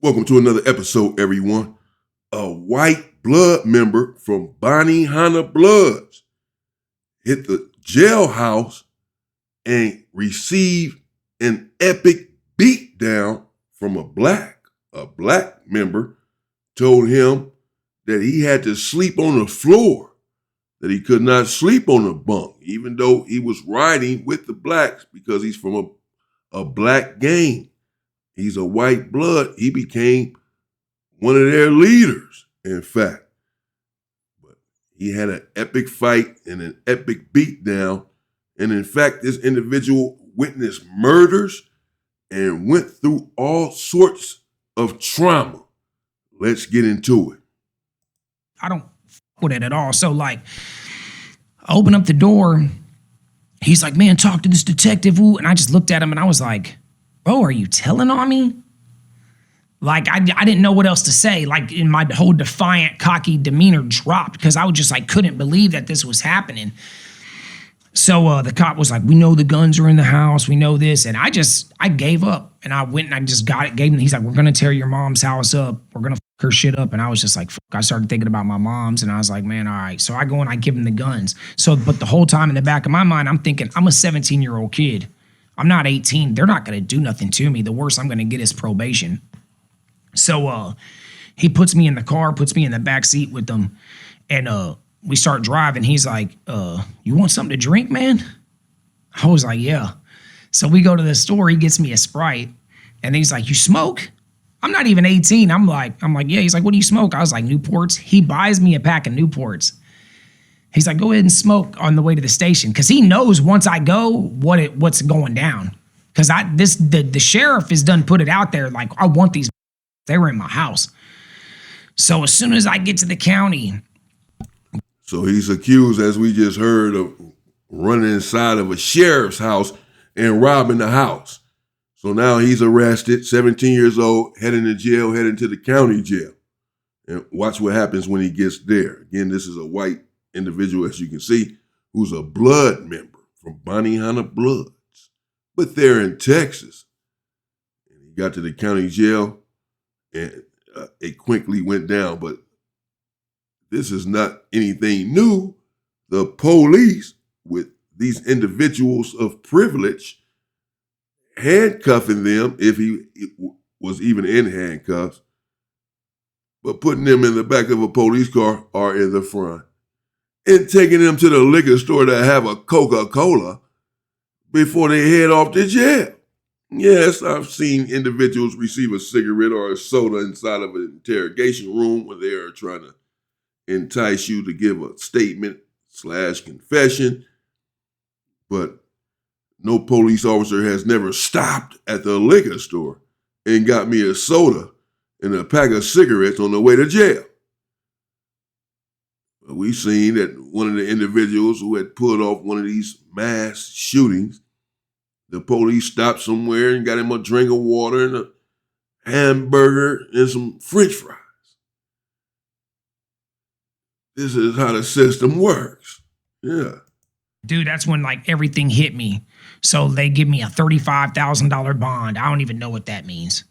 Welcome to another episode, everyone. A white blood member from Bonnie Hunter Bloods hit the jailhouse and received an epic beatdown from a black. A black member told him that he had to sleep on the floor, that he could not sleep on the bunk, even though he was riding with the blacks because he's from a black gang. He's a white blood. He became one of their leaders, in fact. But he had an epic fight and an epic beatdown. And in fact, this individual witnessed murders and went through all sorts of trauma. Let's get into it. I don't with it at all. So I open up the door. He's like, man, talk to this detective. Ooh. And I just looked at him and I was like, bro, are you telling on me? I didn't know what else to say. In my whole defiant, cocky demeanor dropped because I was just couldn't believe that this was happening. So the cop was like, we know the guns are in the house. We know this. And I gave up and I went and I just got it. He's like, we're going to tear your mom's house up. We're going to fuck her shit up. And I was just like, fuck. I started thinking about my mom's and I was like, man, all right. So I go and I give him the guns. But the whole time in the back of my mind, I'm thinking, I'm a 17-year-old kid. I'm not 18. They're not going to do nothing to me. The worst I'm going to get is probation. So he puts me in the car, puts me in the back seat with them, and we start driving. He's like, you want something to drink, man? I was like, yeah. So we go to the store. He gets me a Sprite, and he's like, you smoke? I'm not even 18. I'm like, yeah. He's like, what do you smoke? I was like, Newports. He buys me a pack of Newports. He's like, go ahead and smoke on the way to the station. Cause he knows once I go, what's going down. Cause the sheriff has done put it out there. Like, I want these, they were in my house. So as soon as I get to the county. So he's accused, as we just heard, of running inside of a sheriff's house and robbing the house. So now he's arrested, 17 years old, heading to jail, heading to the county jail. And watch what happens when he gets there. Again, this is a white individual, as you can see, who's a blood member from Bonnie Hunter Bloods. But they're in Texas. And he got to the county jail and it quickly went down. But this is not anything new. The police, with these individuals of privilege, handcuffing them, if he was even in handcuffs, but putting them in the back of a police car or in the front, and taking them to the liquor store to have a Coca-Cola before they head off to jail. Yes, I've seen individuals receive a cigarette or a soda inside of an interrogation room when they are trying to entice you to give a statement/confession. But no police officer has never stopped at the liquor store and got me a soda and a pack of cigarettes on the way to jail. We've seen that one of the individuals who had pulled off one of these mass shootings, the police stopped somewhere and got him a drink of water and a hamburger and some French fries. This is how the system works. Yeah. Dude, that's when everything hit me. So they give me a $35,000 bond. I don't even know what that means.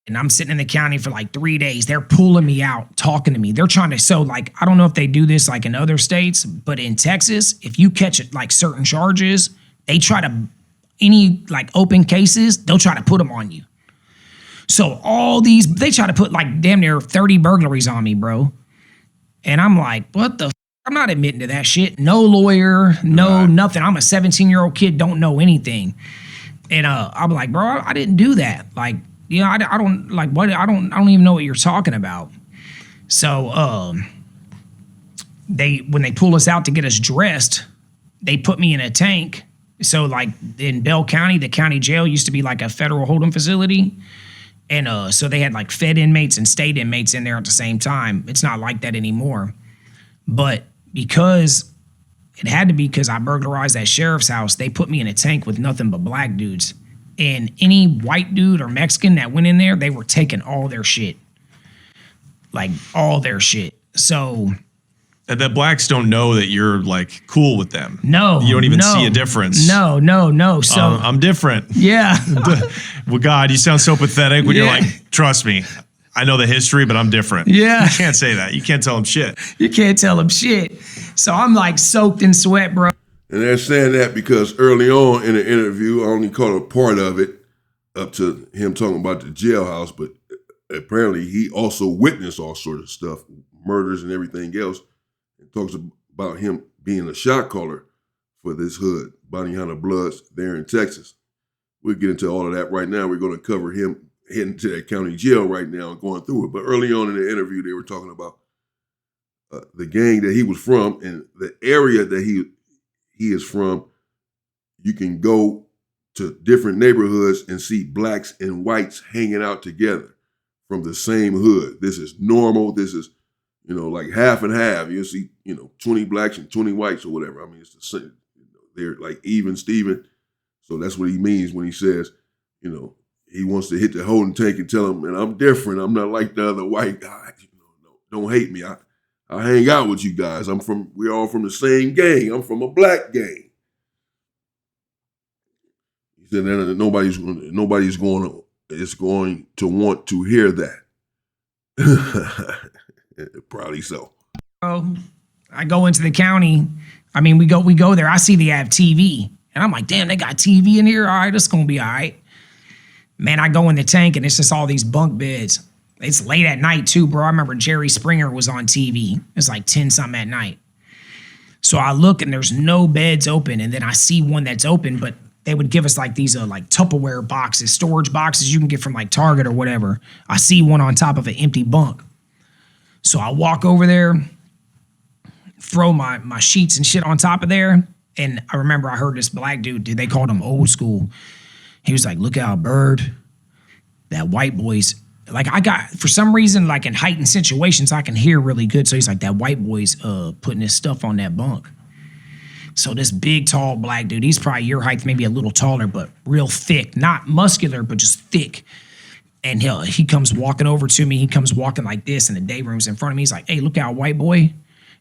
And I'm sitting in the county for 3 days. They're pulling me out, talking to me. They're trying to, I don't know if they do this in other states, but in Texas, if you catch it certain charges, they try to, any open cases, they'll try to put them on you. So they try to put damn near 30 burglaries on me, bro. And I'm like, what the I'm not admitting to that shit. No lawyer, no nothing. I'm a 17-year-old kid, don't know anything. And I'm like, bro, I didn't do that. I don't what I don't even know what you're talking about. So when they pull us out to get us dressed, they put me in a tank. So in Bell County, the county jail used to be a federal hold'em facility. And so they had fed inmates and state inmates in there at the same time. It's not like that anymore. But because it had to be because I burglarized that sheriff's house, they put me in a tank with nothing but black dudes. And any white dude or Mexican that went in there, they were taking all their shit. All their shit. So And that blacks don't know that you're like cool with them. No. You don't even see a difference. No. So I'm different. yeah. Well, God, you sound so pathetic when you're Yeah. like, trust me, I know the history, but I'm different. Yeah. You can't say that. You can't tell them shit. You can't tell him shit. So I'm like soaked in sweat, bro. And they're saying that because early on in the interview, I only caught a part of it up to him talking about the jailhouse, but apparently he also witnessed all sorts of stuff, murders and everything else. It talks about him being a shot caller for this hood, Bounty Hunter Bloods there in Texas. We'll get into all of that right now. We're going to cover him heading to that county jail right now and going through it. But early on in the interview, they were talking about the gang that he was from and the area that he is from. You can go to different neighborhoods and see blacks and whites hanging out together from the same hood. This is normal. This is, like half and half. You'll see, 20 blacks and 20 whites or whatever. I mean, it's the same. They're like even Steven. So that's what he means when he says, he wants to hit the holding tank and tell him, man, I'm different. I'm not like the other white guys. Don't hate me. I hang out with you guys. We're all from the same gang. I'm from a black gang. He said that nobody's going to want to hear that. Probably so. Bro, I go into the county. I mean, we go there. I see they have TV. And I'm like, damn, they got TV in here? All right, it's going to be all right. Man, I go in the tank and it's just all these bunk beds. It's late at night too, bro. I remember Jerry Springer was on TV. It's like 10-something at night. So I look and there's no beds open. And then I see one that's open, but they would give us like these like Tupperware boxes, storage boxes you can get from like Target or whatever. I see one on top of an empty bunk. So I walk over there, throw my sheets and shit on top of there. And I remember I heard this black dude, they called him old school. He was like, look out, Bird, that white boy's, like I got, for some reason, like in heightened situations, I can hear really good. So he's like, that white boy's putting his stuff on that bunk. So this big, tall black dude, he's probably your height, maybe a little taller, but real thick, not muscular, but just thick. And he comes walking over to me. He comes walking like this, and the day room's in front of me. He's like, hey, look out, white boy.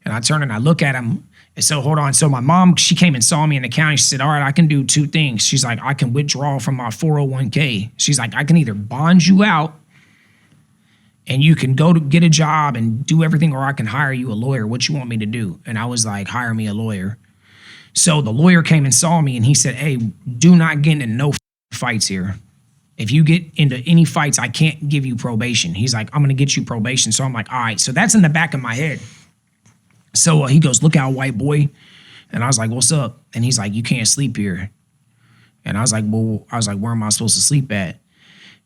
And I turn and I look at him. And so, hold on. So my mom, she came and saw me in the county. She said, all right, I can do two things. She's like, I can withdraw from my 401k. She's like, I can either bond you out and you can go to get a job and do everything, or I can hire you a lawyer. What you want me to do? And I was like, hire me a lawyer. So the lawyer came and saw me and he said, hey, do not get into no fights here. If you get into any fights, I can't give you probation. He's like, I'm going to get you probation. So I'm like, all right. So that's in the back of my head. So he goes, look out, white boy. And I was like, what's up? And he's like, you can't sleep here. And I was like, where am I supposed to sleep at?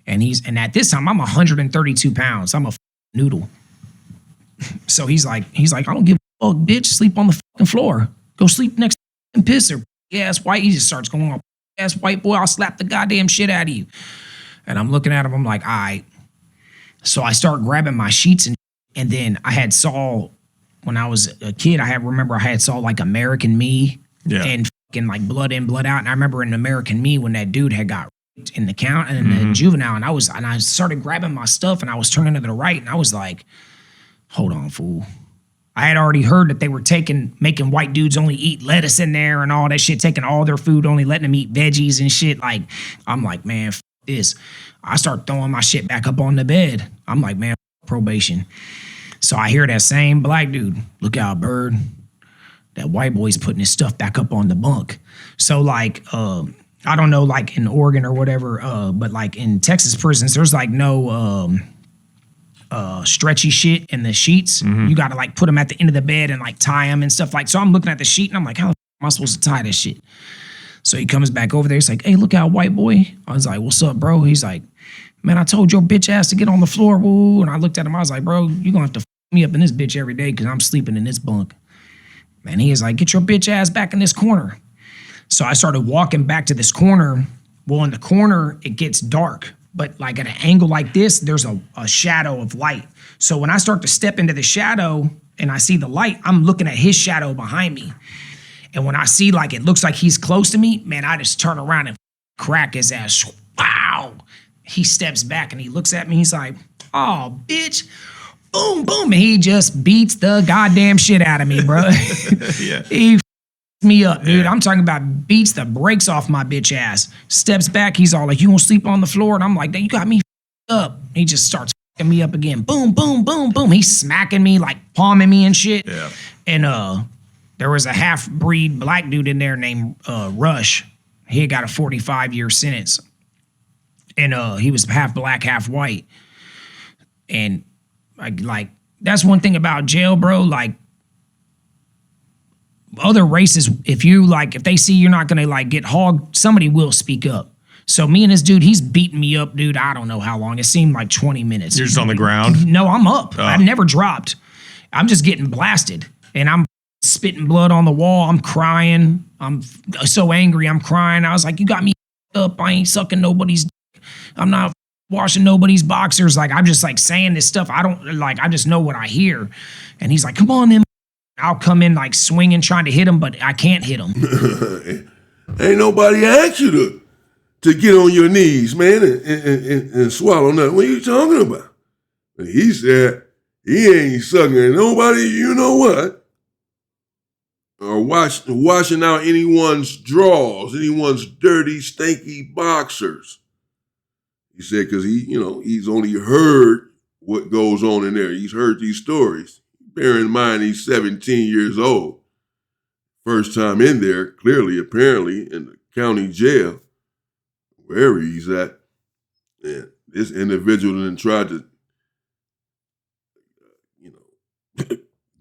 And at this time, I'm 132 pounds. I'm a noodle. So he's like, I don't give a fuck, bitch. Sleep on the fucking floor. Go sleep next to the pisser. Ass white. He just starts going, ass white boy, I'll slap the goddamn shit out of you. And I'm looking at him. I'm like, all right. So I start grabbing my sheets and then I had saw, when I was a kid, I had saw like American Me and fucking like Blood In, Blood Out. And I remember in American Me when that dude had got raped in the count and in the juvenile, and I started grabbing my stuff and I was turning to the right and I was like, hold on, fool. I had already heard that they were making white dudes only eat lettuce in there and all that shit, taking all their food, only letting them eat veggies and shit. Like, I'm like, man, this. I start throwing my shit back up on the bed. I'm like, man, probation. So I hear that same black dude, look out, Bird. That white boy's putting his stuff back up on the bunk. So like, I don't know, like in Oregon or whatever, but like in Texas prisons, there's like no stretchy shit in the sheets. You got to like put them at the end of the bed and like tie them and stuff like. So I'm looking at the sheet and I'm like, how the am I supposed to tie this shit? So he comes back over there. He's like, hey, look out, white boy. I was like, what's up, bro? He's like, man, I told your bitch ass to get on the floor, woo. And I looked at him. I was like, bro, you gonna have to f me up in this bitch every day because I'm sleeping in this bunk. And he is like, get your bitch ass back in this corner. So I started walking back to this corner. Well, in the corner, it gets dark. But like at an angle like this, there's a shadow of light. So when I start to step into the shadow and I see the light, I'm looking at his shadow behind me. And when I see like it looks like he's close to me, man, I just turn around and crack his ass. Wow. He steps back and he looks at me. He's like, oh, bitch. boom, boom. And he just beats the goddamn shit out of me, bro. Yeah. He me up, dude. I'm talking about beats the brakes off my bitch ass. Steps back, he's all like, you gonna sleep on the floor? And I'm like, you got me up. He just starts fucking me up again. Boom, boom, boom, boom. He's smacking me, like palming me and shit. Yeah. And there was a half-breed black dude in there named Rush. He had got a 45-year sentence. And he was half black, half white. And like that's one thing about jail, bro. Like, other races, if they see you're not gonna like get hogged, somebody will speak up. So me and this dude, he's beating me up, dude. I don't know how long. It seemed like 20 minutes. You're just on the ground? No, I'm up. Oh. I've never dropped. I'm just getting blasted. And I'm spitting blood on the wall. I'm crying. I'm so angry. I'm crying. I was like, you got me up. I ain't sucking nobody's dick. I'm not washing nobody's boxers. Like, I'm just like saying this stuff. I just know what I hear. And he's like, come on then. I'll come in like swinging, trying to hit him, but I can't hit him. Ain't nobody asked you to get on your knees, man, and swallow nothing. What are you talking about? And he said he ain't sucking nobody, you know what, or washing out anyone's drawers, anyone's dirty, stinky boxers. He said because he's only heard what goes on in there. He's heard these stories. Bear in mind, he's 17 years old. First time in there, clearly, apparently, in the county jail, wherever he's at. And this individual then tried to,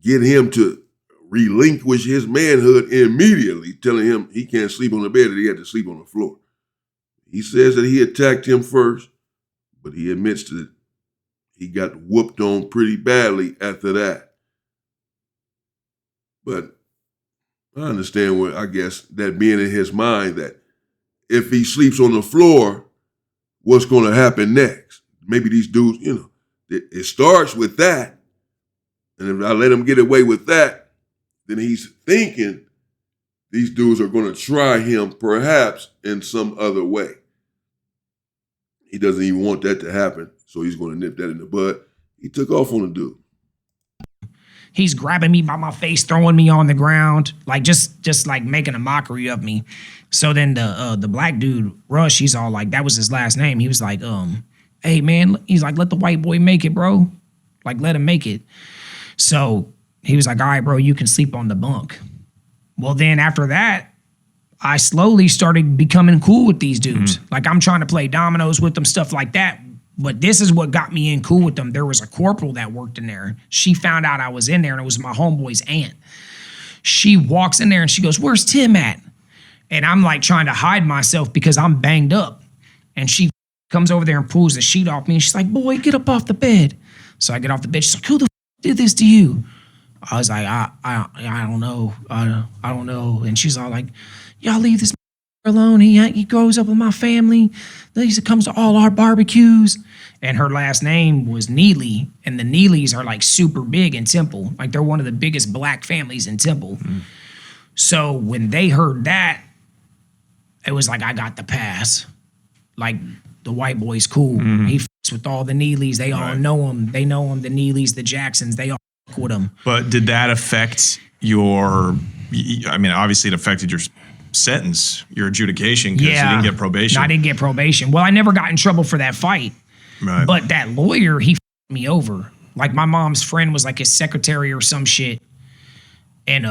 get him to relinquish his manhood immediately, telling him he can't sleep on the bed, that he had to sleep on the floor. He says that he attacked him first, but he admits that he got whooped on pretty badly after that. But I understand I guess that being in his mind that if he sleeps on the floor, what's going to happen next? Maybe these dudes, it starts with that. And if I let him get away with that, then he's thinking these dudes are going to try him perhaps in some other way. He doesn't even want that to happen, so he's going to nip that in the bud. He took off on the dude. He's grabbing me by my face, throwing me on the ground, like just like making a mockery of me. So then the black dude, Rush, he's all like, that was his last name. He was like, hey man, he's like, let the white boy make it, bro. Like, let him make it. So he was like, all right, bro, you can sleep on the bunk. Well, then after that, I slowly started becoming cool with these dudes. Like, I'm trying to play dominoes with them, stuff like that. But this is what got me in cool with them. There was a corporal that worked in there. She found out I was in there, and it was my homeboy's aunt. She walks in there, and she goes, where's Tim at? And I'm like trying to hide myself because I'm banged up. And she comes over there and pulls the sheet off me, and she's like, boy, get up off the bed. So I get off the bed. She's like, who the did this to you? I was like, I don't know. I don't know. And she's all like, y'all leave this alone. He grows up with my family. He comes to all our barbecues. And her last name was Neely. And the Neelys are like super big in Temple. Like, they're one of the biggest black families in Temple. So when they heard that, it was like, I got the pass. Like, the white boy's cool. He fucks with all the Neelys. They all know him. They know him, the Neelys, the Jacksons. They all fuck with him. But did that affect obviously it affected your sentence, your adjudication, because you didn't get probation. No, I didn't get probation. Well, I never got in trouble for that fight. Right. But that lawyer, he fucked me over. Like, my mom's friend was like his secretary or some shit. And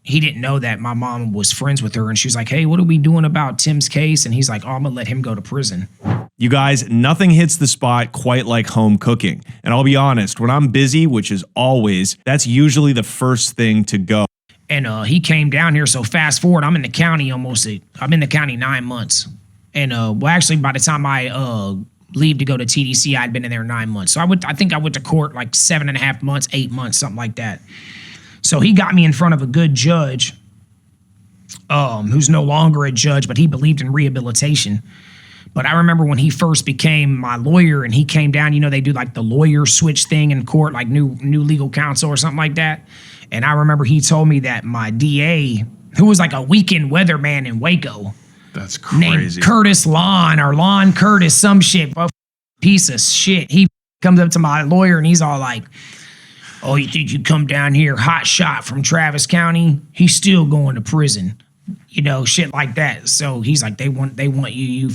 he didn't know that my mom was friends with her. And she was like, hey, what are we doing about Tim's case? And he's like, oh, I'm going to let him go to prison. You guys, nothing hits the spot quite like home cooking. And I'll be honest, when I'm busy, which is always, that's usually the first thing to go. And he came down here. So fast forward, I'm in the county I'm in the county 9 months. And actually, by the time I leave to go to TDC, I'd been in there 9 months. So I think I went to court like 7.5 months, 8 months, something like that. So he got me in front of a good judge, who's no longer a judge, but he believed in rehabilitation. But I remember when he first became my lawyer and he came down, they do like the lawyer switch thing in court, like new legal counsel or something like that. And I remember he told me that my DA, who was like a weekend weatherman in Waco, that's crazy, named Curtis Lon or Lon Curtis, some shit, a piece of shit. He Comes up to my lawyer and he's all like, oh, you think you come down here hot shot from Travis County? He's still going to prison. You know, shit like that. So he's like, they want you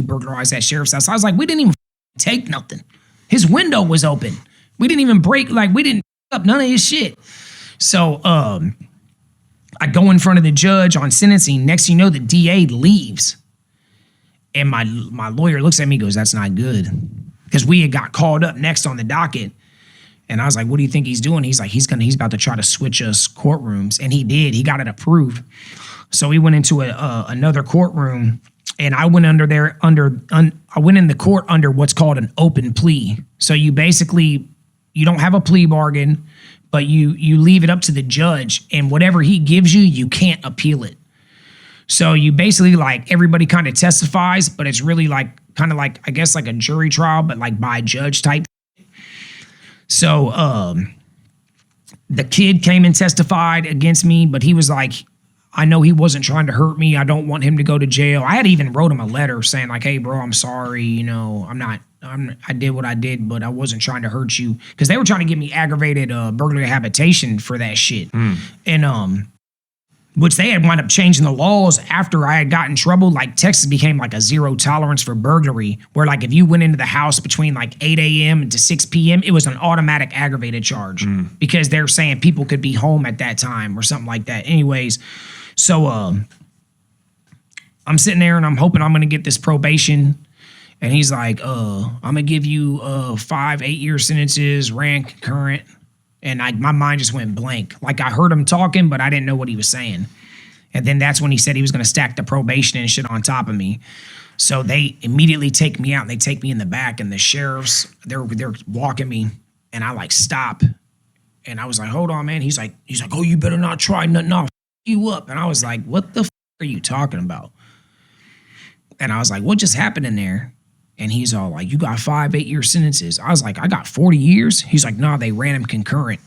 burglarized that sheriff's house. I was like, we didn't even take nothing. His window was open. We didn't even break, like we didn't up none of his shit. So I go in front of the judge on sentencing. Next thing you know, the DA leaves. And my lawyer looks at me and goes, that's not good. Because we had got called up next on the docket. And I was like, what do you think he's doing? He's like, he's about to try to switch us courtrooms. And he did. He got it approved. So we went into another courtroom, and I went under there I went in the court under what's called an open plea. So you basically, you don't have a plea bargain, but you leave it up to the judge, and whatever he gives you, you can't appeal it. So you basically, like, everybody kind of testifies, but it's really like kind of like, I guess, like a jury trial, but like by judge type. So the kid came and testified against me, but he was like, I know he wasn't trying to hurt me. I don't want him to go to jail. I had even wrote him a letter saying like, hey, bro, I'm sorry. You know, I did what I did, but I wasn't trying to hurt you. Because they were trying to give me aggravated burglary habitation for that shit. And which they had wound up changing the laws after I had got in trouble. Like, Texas became like a zero tolerance for burglary, where like if you went into the house between like 8 a.m. to 6 p.m., it was an automatic aggravated charge because they're saying people could be home at that time or something like that. Anyways, so I'm sitting there and I'm hoping I'm going to get this probation. And he's like, I'm going to give you 5 8-year sentences, ran concurrent. And my mind just went blank. Like, I heard him talking, but I didn't know what he was saying. And then that's when he said he was going to stack the probation and shit on top of me. So they immediately take me out and they take me in the back, and the sheriffs, they're walking me, and I like stop. And I was like, hold on, man. He's like, oh, you better not try nothing. I'll f you up. And I was like, what the f are you talking about? And I was like, what just happened in there? And he's all like, you got 5 8-year sentences. I was like, I got 40 years. He's like, nah, they ran him concurrent.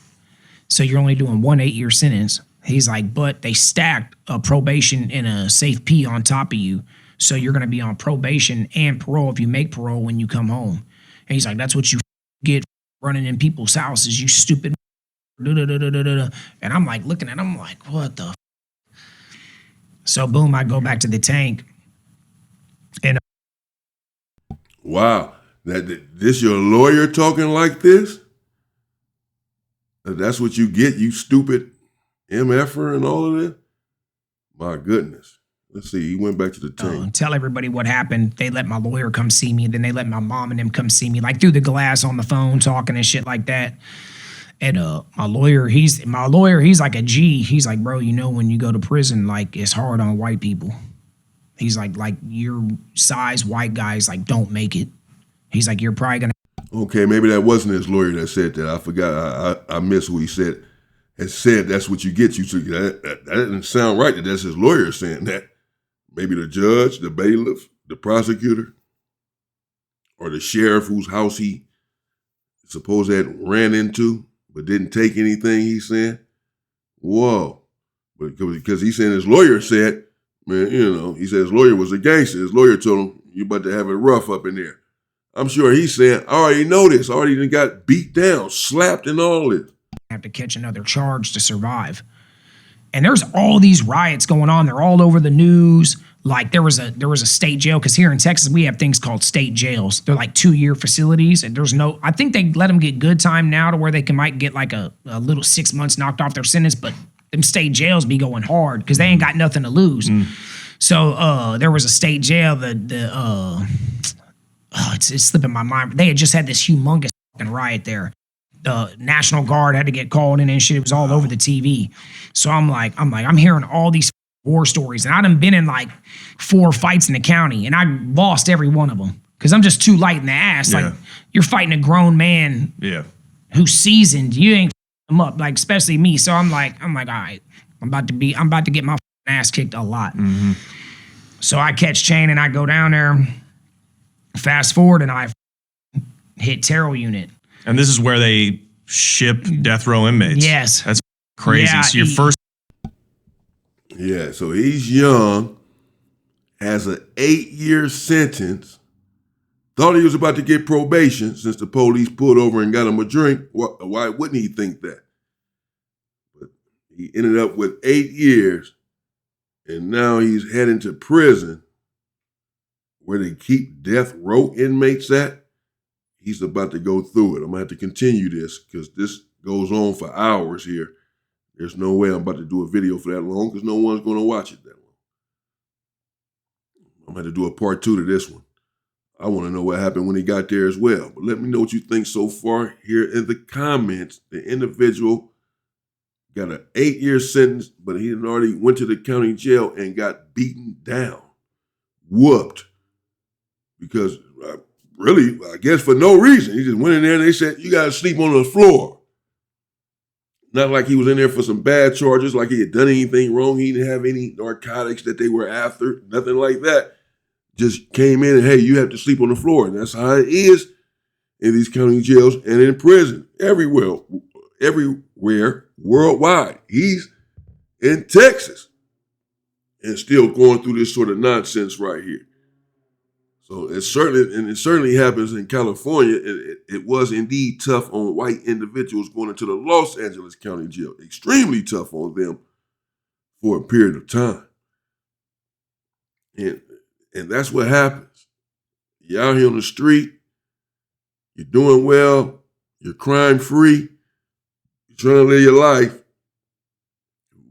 So you're only doing 1 8-year sentence. He's like, but they stacked a probation and a safe P on top of you. So you're going to be on probation and parole if you make parole when you come home. And he's like, that's what you get running in people's houses, you stupid. And I'm like looking at him, I'm like, what the? So boom, I go back to the tank. And wow, this your lawyer talking like this? That's what you get, you stupid MFer and all of that? My goodness. Let's see, he went back to the tank. Tell everybody what happened. They let my lawyer come see me. Then they let my mom and them come see me, like through the glass on the phone, talking and shit like that. And my lawyer, he's like a G. He's like, bro, you know, when you go to prison, like, it's hard on white people. He's like your size white guys like don't make it. He's like, you're probably gonna. Okay, maybe that wasn't his lawyer that said that. I forgot. I missed who he said. Has said that's what you get. That didn't sound right. That's his lawyer saying that. Maybe the judge, the bailiff, the prosecutor, or the sheriff whose house he supposed had ran into but didn't take anything. He's saying, whoa, but because he's saying his lawyer said. Man, you know, he said his lawyer was a gangster. His lawyer told him, you about to have it rough up in there. I'm sure he's saying, I already know this. I already got beat down, slapped and all this. Have to catch another charge to survive. And there's all these riots going on. They're all over the news. Like there was a state jail, because here in Texas, we have things called state jails. They're like 2-year facilities. And I think they let them get good time now to where they might get like a little 6 months knocked off their sentence, but them state jails be going hard because they ain't got nothing to lose. So there was a state jail it's slipping my mind. They had just had this humongous fucking riot there. The National Guard had to get called in and shit. It was all over the TV. So I'm hearing all these war stories, and I done been in like 4 fights in the county, and I lost every one of them because I'm just too light in the ass. Yeah. Like, you're fighting a grown man who's seasoned. You ain't him up, like, especially me. So I'm like, all right, I'm about to get my ass kicked a lot. So I catch chain and I go down there. Fast forward and I hit Terrell unit. And this is where they ship death row inmates. Yes. That's crazy. Yeah, so your first. Yeah, so he's young, has an 8-year sentence, Thought he was about to get probation since the police pulled over and got him a drink. Why wouldn't he think that? But he ended up with 8 years, and now he's heading to prison where they keep death row inmates at. He's about to go through it. I'm going to have to continue this because this goes on for hours here. There's no way I'm about to do a video for that long because no one's going to watch it that long. I'm going to have to do a part 2 to this one. I want to know what happened when he got there as well. But let me know what you think so far here in the comments. The individual got an 8-year sentence, but he had already went to the county jail and got beaten down, whooped. Because really, I guess for no reason. He just went in there and they said, you got to sleep on the floor. Not like he was in there for some bad charges, like he had done anything wrong. He didn't have any narcotics that they were after, nothing like that. Just came in and, hey, you have to sleep on the floor. And that's how it is in these county jails and in prison, everywhere, worldwide. He's in Texas and still going through this sort of nonsense right here. So it certainly happens in California. It was indeed tough on white individuals going into the Los Angeles County Jail. Extremely tough on them for a period of time. And that's what happens. You're out here on the street, you're doing well, you're crime-free, you're trying to live your life.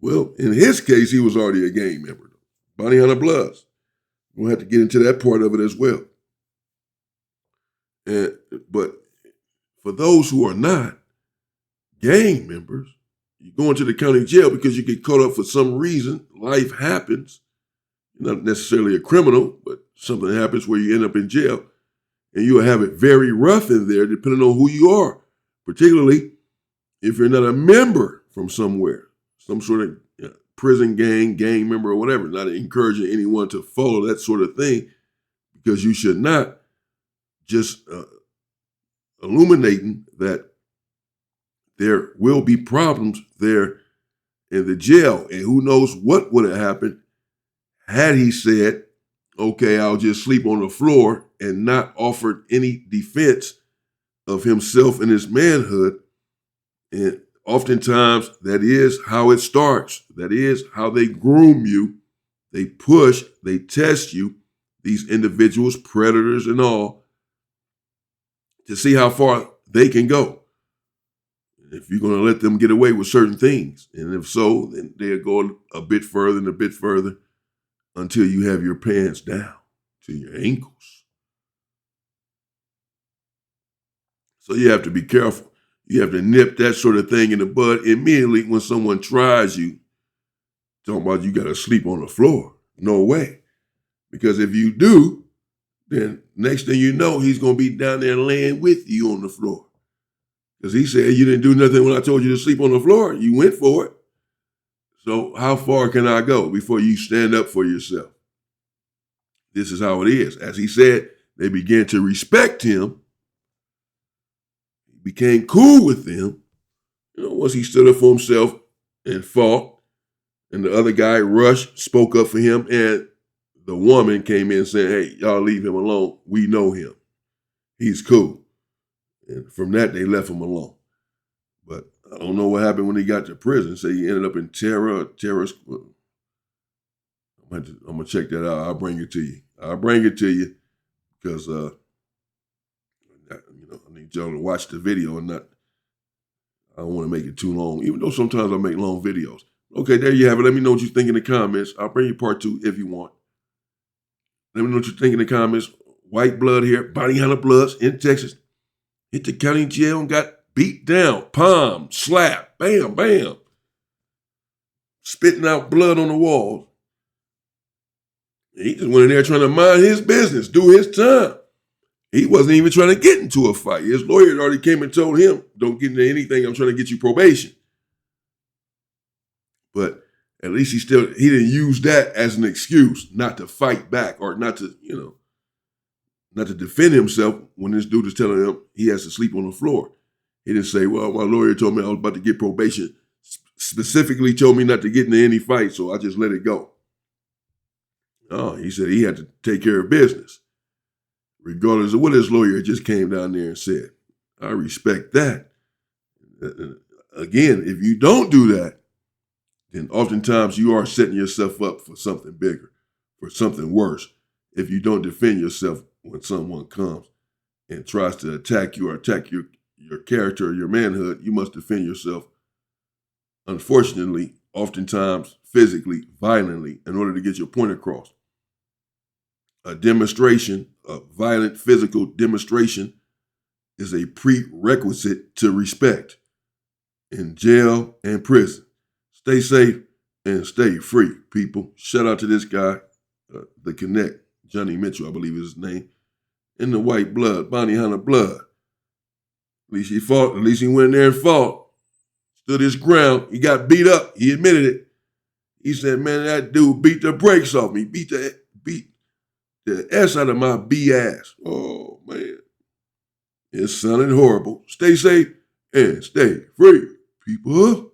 Well, in his case, he was already a gang member. Bounty Hunter Bloods. We'll have to get into that part of it as well. But for those who are not gang members, you go into the county jail because you get caught up for some reason. Life happens. You're not necessarily a criminal, but something happens where you end up in jail. And you'll have it very rough in there depending on who you are, particularly if you're not a member from somewhere, some sort of prison gang member or whatever. Not encouraging anyone to follow that sort of thing because you should not. Just illuminating that there will be problems there in the jail. And who knows what would have happened had he said, okay, I'll just sleep on the floor and not offered any defense of himself and his manhood. And oftentimes that is how it starts. That is how they groom you. They push, they test you, these individuals, predators and all, to see how far they can go. If you're going to let them get away with certain things. And if so, then they'll go a bit further and a bit further until you have your pants down to your ankles. So you have to be careful. You have to nip that sort of thing in the bud immediately when someone tries you. Talking about you got to sleep on the floor. No way. Because if you do, then next thing you know, he's going to be down there laying with you on the floor. Because he said, you didn't do nothing when I told you to sleep on the floor. You went for it. So how far can I go before you stand up for yourself? This is how it is. As he said, they began to respect him. He became cool with them. Once he stood up for himself and fought, and the other guy rushed, spoke up for him, and the woman came in saying, hey, y'all leave him alone. We know him. He's cool. And from that, they left him alone. But I don't know what happened when he got to prison. Say he ended up in terror. I'm going to check that out. I'll bring it to you. Because, I need y'all to watch the video and not, I don't want to make it too long, even though sometimes I make long videos. Okay, there you have it. Let me know what you think in the comments. I'll bring you part 2 if you want. Let me know what you think in the comments. White blood here, Bounty Hunter Bloods in Texas. Hit the county jail and got beat down. Palm, slap, bam, bam. Spitting out blood on the walls. He just went in there trying to mind his business, do his time. He wasn't even trying to get into a fight. His lawyer had already came and told him, don't get into anything. I'm trying to get you probation. But at least he didn't use that as an excuse not to fight back or not to defend himself when this dude is telling him he has to sleep on the floor. He didn't say, well, my lawyer told me I was about to get probation, specifically told me not to get into any fight, so I just let it go. No, he said he had to take care of business. regardless of what his lawyer just came down there and said. I respect that. Again, if you don't do that, then oftentimes you are setting yourself up for something bigger, for something worse. If you don't defend yourself when someone comes and tries to attack you or attack your character or your manhood, you must defend yourself, unfortunately, oftentimes physically, violently, in order to get your point across. A demonstration, a violent physical demonstration, is a prerequisite to respect in jail and prison. Stay safe and stay free, people. Shout out to this guy, the Connect, Johnny Mitchell, I believe is his name, in the white blood, bounty hunter blood. At least he fought. At least he went in there and fought. Stood his ground. He got beat up. He admitted it. He said, man, that dude beat the brakes off me. Beat the S out of my B ass. Oh, man. It sounded horrible. Stay safe and stay free, people.